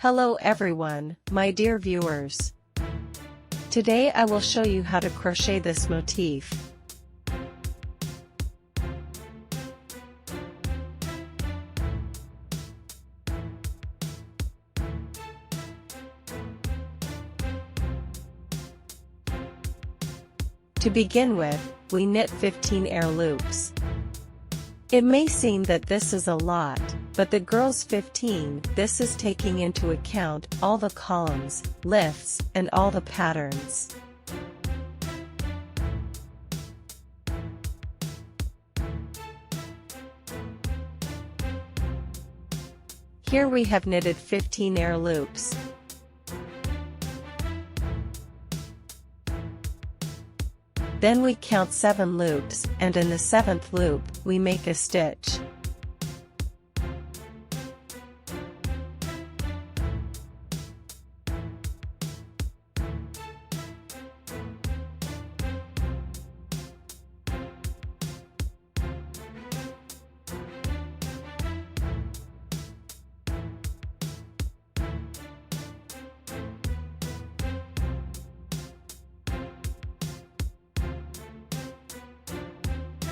Hello everyone, my dear viewers. Today I will show you how to crochet this motif. To begin with, we knit 15 air loops. It may seem that this is a lot, but the girls 15, this is taking into account all the columns, lifts, and all the patterns. Here we have knitted 15 air loops. Then we count 7 loops, and in the 7th loop, we make a stitch.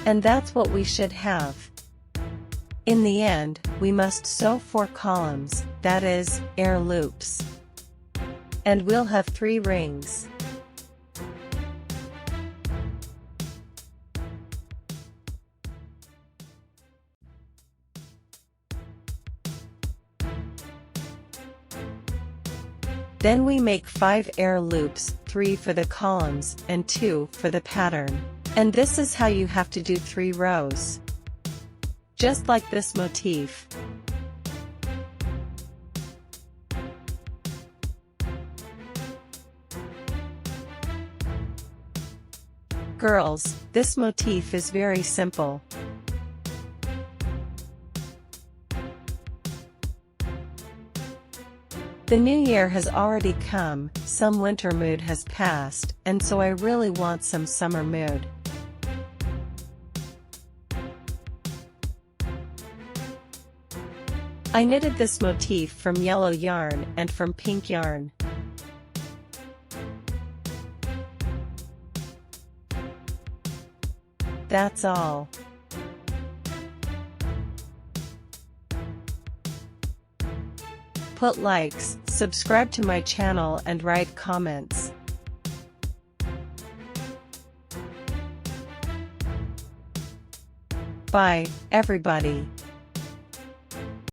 And that's what we should have. In the end, we must sew 4 columns, that is, air loops. And we'll have 3 rings. Then we make 5 air loops, 3 for the columns and 2 for the pattern. And this is how you have to do 3 rows. Just like this motif. Girls, this motif is very simple. The new year has already come, some winter mood has passed, and so I really want some summer mood. I knitted this motif from yellow yarn and from pink yarn. That's all. Put likes, subscribe to my channel and write comments. Bye, everybody.